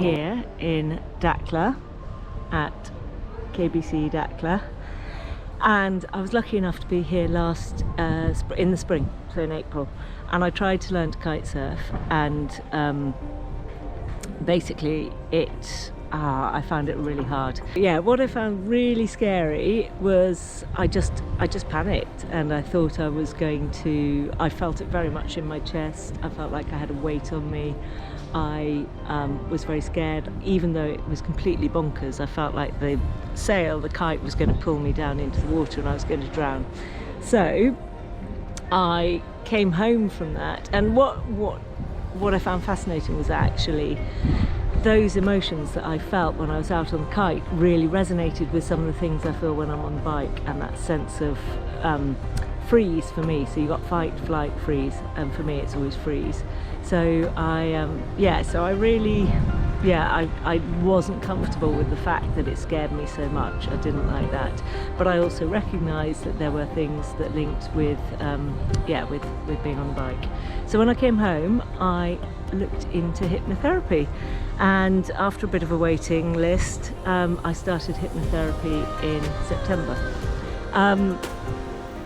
here in Dakhla at KBC Dakhla, and I was lucky enough to be here in the spring, so in April, and I tried to learn to kite surf, and basically I found it really hard. Yeah, what I found really scary was I just panicked, and I thought I felt it very much in my chest. I felt like I had a weight on me. I was very scared, even though it was completely bonkers. I felt like the kite was going to pull me down into the water and I was going to drown. So I came home from that, and what I found fascinating was actually those emotions that I felt when I was out on the kite really resonated with some of the things I feel when I'm on the bike, and that sense of freeze for me. So you got fight, flight, freeze, and for me it's always freeze. So I wasn't comfortable with the fact that it scared me so much. I didn't like that, but I also recognised that there were things that linked with being on the bike. So when I came home, I looked into hypnotherapy, and after a bit of a waiting list, I started hypnotherapy in September.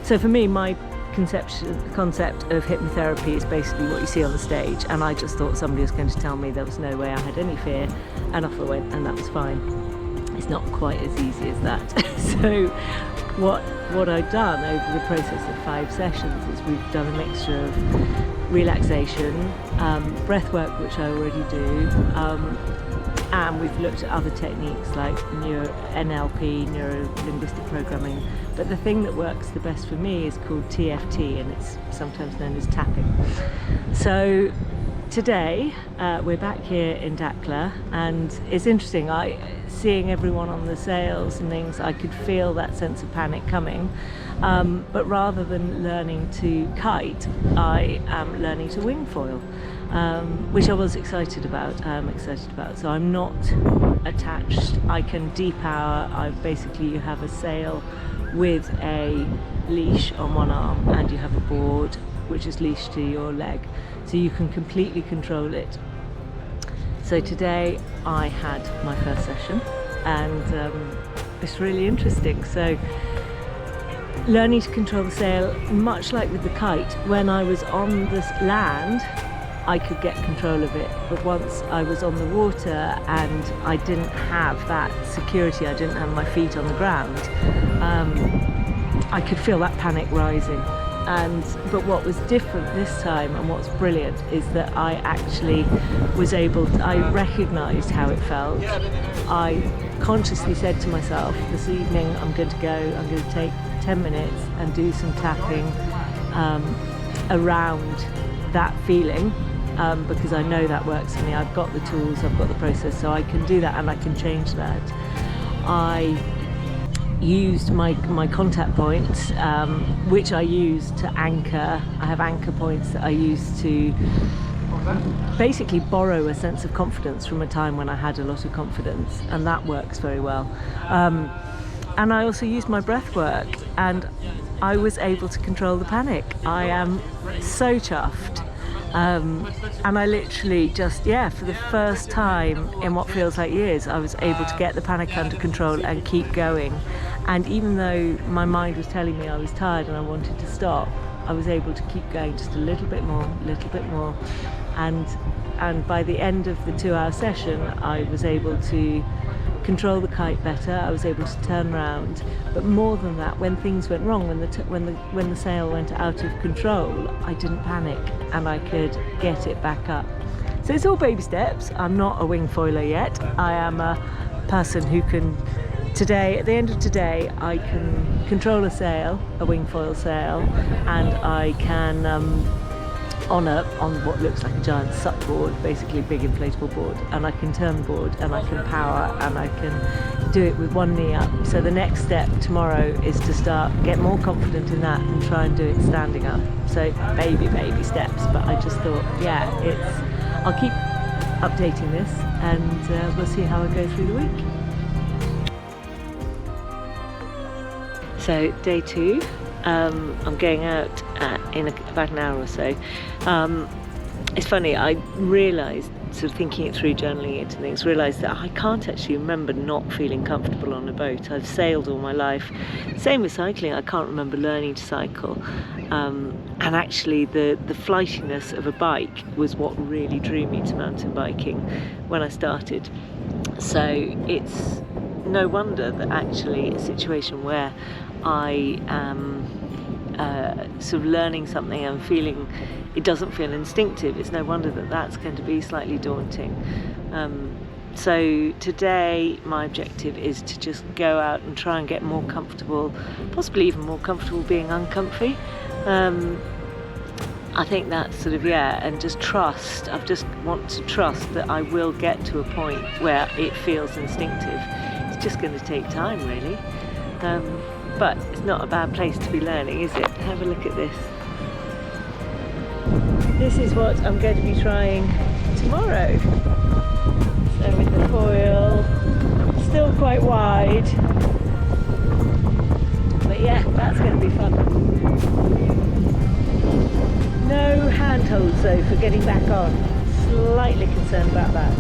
So for me, my concept of hypnotherapy is basically what you see on the stage, and I just thought somebody was going to tell me there was no way I had any fear, and off I went, and that was fine. It's not quite as easy as that. So what I've done over the process of 5 sessions is we've done a mixture of relaxation, breathwork, which I already do, and we've looked at other techniques like NLP, neuro-linguistic programming. But the thing that works the best for me is called TFT, and it's sometimes known as tapping. So today we're back here in Dakhla, and it's interesting, seeing everyone on the sails and things, I could feel that sense of panic coming, but rather than learning to kite, I am learning to wing foil, which I was excited about. So I'm not attached. I can depower. You have a sail with a leash on one arm, and you have a board which is leashed to your leg, so you can completely control it. So today I had my first session, and it's really interesting. So learning to control the sail, much like with the kite, when I was on this land I could get control of it, but once I was on the water and I didn't have that security, I didn't have my feet on the ground, I could feel that panic rising. But what was different this time, and what's brilliant, is that I actually was I recognised how it felt. I consciously said to myself, this evening I'm going to take 10 minutes and do some tapping around that feeling, because I know that works for me. I've got the tools, I've got the process, so I can do that and I can change that. I used my contact points, which I use to anchor. I have anchor points that I use to basically borrow a sense of confidence from a time when I had a lot of confidence, and that works very well. And I also used my breath work, and I was able to control the panic. I am so chuffed. And I literally just, for the first time in what feels like years, I was able to get the panic under control and keep going. And even though my mind was telling me I was tired and I wanted to stop, I was able to keep going just a little bit more. And by the end of the 2-hour session, I was able to control the kite better. I was able to turn around, but more than that, when things went wrong, when the sail went out of control, I didn't panic and I could get it back up. So it's all baby steps. I'm not a wing foiler yet. I am a person who can, at the end of today, I can control a sail, a wing foil sail, and I can on what looks like a giant sup board, basically a big inflatable board, and I can turn the board and I can power and I can do it with one knee up. So the next step tomorrow is to get more confident in that and try and do it standing up. So baby steps, but I just thought, I'll keep updating this, and we'll see how I go through the week. So day 2, I'm going out in about an hour or so. It's funny, I realised sort of thinking it through, journaling it and things, realised that I can't actually remember not feeling comfortable on a boat. I've sailed all my life. Same with cycling, I can't remember learning to cycle. And actually the flightiness of a bike was what really drew me to mountain biking when I started. So it's no wonder that actually a situation where I am sort of learning something and feeling it doesn't feel instinctive, it's no wonder that that's going to be slightly daunting. So today my objective is to just go out and try and get more comfortable, possibly even more comfortable being uncomfy. I think that's sort of, and just trust. I just want to trust that I will get to a point where it feels instinctive. It's just going to take time, really. But it's not a bad place to be learning, is it? Have a look at this. This is what I'm going to be trying tomorrow. So with the foil, still quite wide. But yeah, that's going to be fun. No handholds though for getting back on. Slightly concerned about that.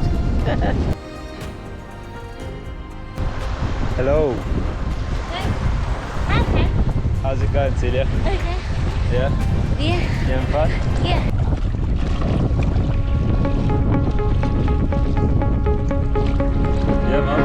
Hello. Okay. How's it going, Celia? Okay. Yeah? Yeah. You having fun? Yeah. Yeah, Mum.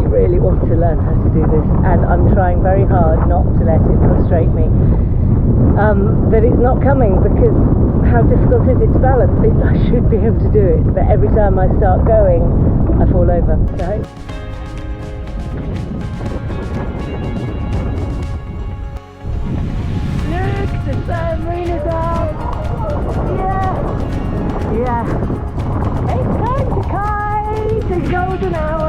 Really want to learn how to do this, and I'm trying very hard not to let it frustrate me that it's not coming, because how difficult is it to balance? I should be able to do it, but every time I start going I fall over. So look, the submarine is up. Yeah, it's time to kite, a golden hour.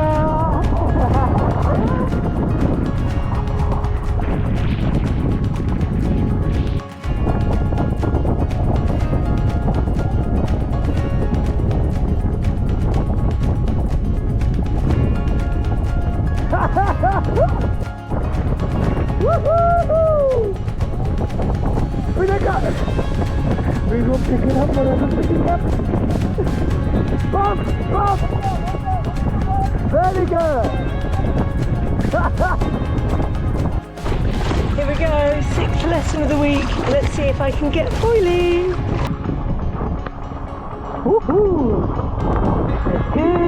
We will pick it up, whatever, pick it up. Bob! Bob! Very good! Here we go, 6th lesson of the week. Let's see if I can get foiling. Woohoo! That's good.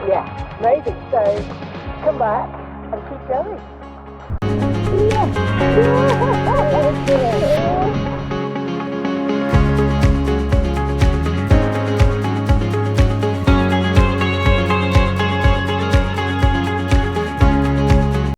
Yeah, amazing. So come back and keep going. Yeah.